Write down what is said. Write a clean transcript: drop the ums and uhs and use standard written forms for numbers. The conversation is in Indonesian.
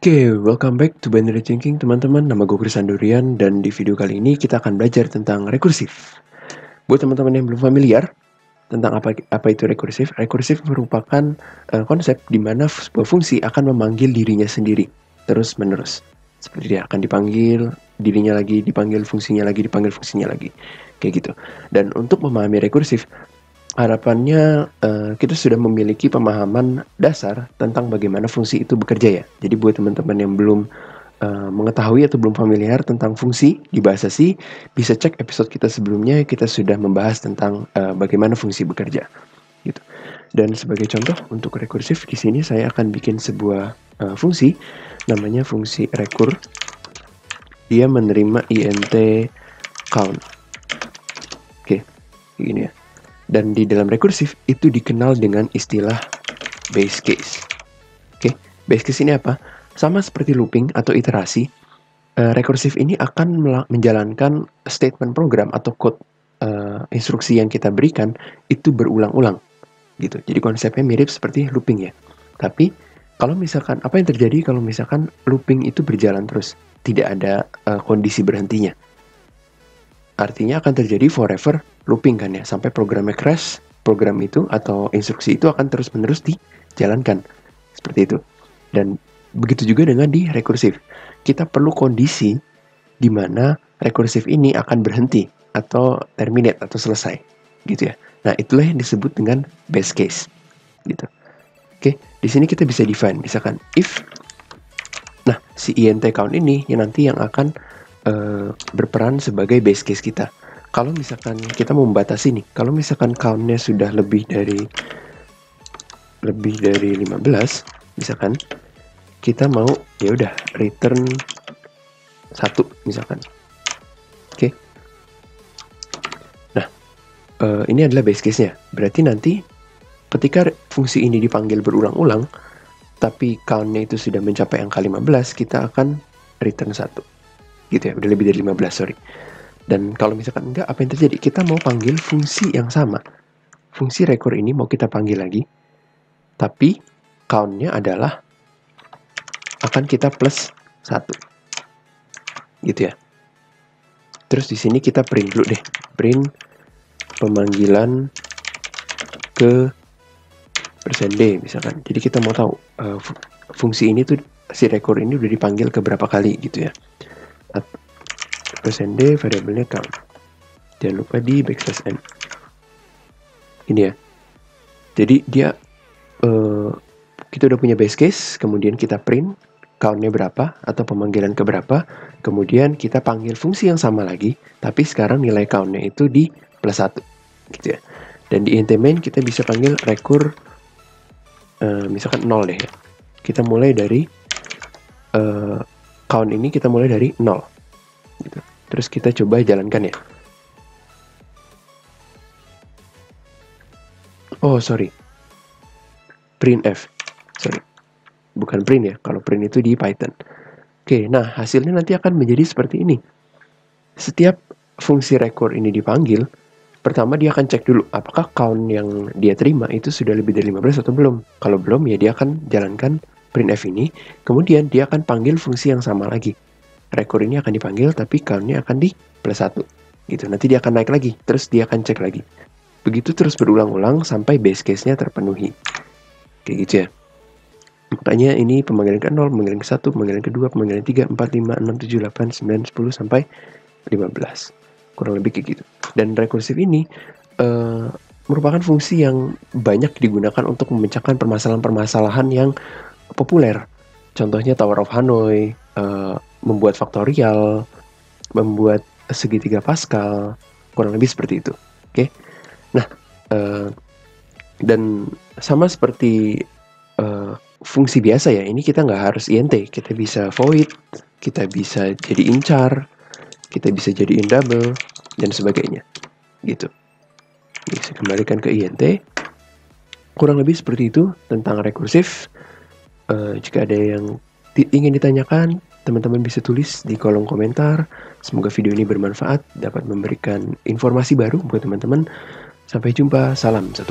Oke, welcome back to Binary Thinking teman-teman. Nama gue Chris Andurian dan di video kali ini kita akan belajar tentang rekursif. Buat teman-teman yang belum familiar tentang apa itu rekursif, rekursif merupakan konsep di mana sebuah fungsi akan memanggil dirinya sendiri terus menerus. Seperti dia akan dipanggil dirinya lagi, dipanggil fungsinya lagi, dipanggil fungsinya lagi, kayak gitu. Dan untuk memahami rekursif, harapannya kita sudah memiliki pemahaman dasar tentang bagaimana fungsi itu bekerja ya. Jadi buat teman-teman yang belum mengetahui atau belum familiar tentang fungsi di bahasa C, bisa cek episode kita sebelumnya, kita sudah membahas tentang bagaimana fungsi bekerja. Gitu. Dan sebagai contoh untuk rekursif, di sini saya akan bikin sebuah fungsi, namanya fungsi rekur. Dia menerima int count. Oke, gini ya. Dan di dalam rekursif itu dikenal dengan istilah base case. Oke, base case ini apa? Sama seperti looping atau iterasi, rekursif ini akan menjalankan statement program atau code instruksi yang kita berikan itu berulang-ulang, gitu. Jadi konsepnya mirip seperti looping ya. Tapi kalau misalkan apa yang terjadi kalau misalkan looping itu berjalan terus, tidak ada kondisi berhentinya. Artinya akan terjadi forever looping kan ya, sampai programnya crash, program itu atau instruksi itu akan terus-menerus dijalankan. Seperti itu. Dan begitu juga dengan di rekursif. Kita perlu kondisi di mana rekursif ini akan berhenti atau terminate atau selesai, gitu ya. Nah, itulah yang disebut dengan base case, gitu. Oke, di sini kita bisa define, misalkan if, nah si int count ini yang nanti yang akan berperan sebagai base case kita. Kalau misalkan kita mau membatasi nih, kalau misalkan countnya sudah lebih dari 15, misalkan kita mau ya udah return 1 misalkan. Oke. Nah, ini adalah base case-nya. Berarti nanti ketika fungsi ini dipanggil berulang-ulang, tapi count-nya itu sudah mencapai angka 15, kita akan return 1. Gitu ya, udah lebih dari 15, sorry. Dan kalau misalkan enggak, apa yang terjadi? Kita mau panggil fungsi yang sama. Fungsi rekur ini mau kita panggil lagi, tapi count-nya adalah akan kita plus 1. Gitu ya. Terus di sini kita print dulu deh. Print pemanggilan ke %d misalkan. Jadi kita mau tahu fungsi ini tuh, si rekur ini udah dipanggil ke berapa kali gitu ya. %d variabelnya count. Jangan lupa di backslash n. Ini ya. Jadi dia kita udah punya base case, kemudian kita print countnya berapa atau pemanggilan ke berapa, kemudian kita panggil fungsi yang sama lagi, tapi sekarang nilai countnya itu di plus 1, gitu ya. Dan di int main kita bisa panggil rekur misalkan 0 deh ya. Kita mulai dari count ini kita mulai dari 0. Gitu. Terus kita coba jalankan ya. Oh sorry, printf, sorry, bukan print ya. Kalau print itu di Python. Oke, nah hasilnya nanti akan menjadi seperti ini. Setiap fungsi rekur ini dipanggil, pertama dia akan cek dulu apakah count yang dia terima itu sudah lebih dari 15 atau belum. Kalau belum ya dia akan jalankan printf ini, kemudian dia akan panggil fungsi yang sama lagi. Rekur ini akan dipanggil tapi count-nya akan di plus 1 gitu. Nanti dia akan naik lagi, terus dia akan cek lagi. Begitu terus berulang-ulang sampai base case-nya terpenuhi. Kayak gitu ya. Makanya ini pemanggilan ke 0, pemanggilan ke 1, pemanggilan ke 2, pemanggilan 3, 4, 5, 6, 7, 8, 9, 10 sampai 15. Kurang lebih kayak gitu. Dan rekursif ini merupakan fungsi yang banyak digunakan untuk memecahkan permasalahan-permasalahan yang populer. Contohnya Tower of Hanoi, membuat faktorial, membuat segitiga Pascal, kurang lebih seperti itu. Oke. Nah, dan sama seperti fungsi biasa ya, ini kita nggak harus int, kita bisa void, kita bisa jadi incar, kita bisa jadiin double, dan sebagainya. Gitu. Bisa kembalikan ke int. Kurang lebih seperti itu tentang rekursif. Jika ada yang ingin ditanyakan, teman-teman bisa tulis di kolom komentar. Semoga video ini bermanfaat, dapat memberikan informasi baru buat teman-teman. Sampai jumpa, salam 10.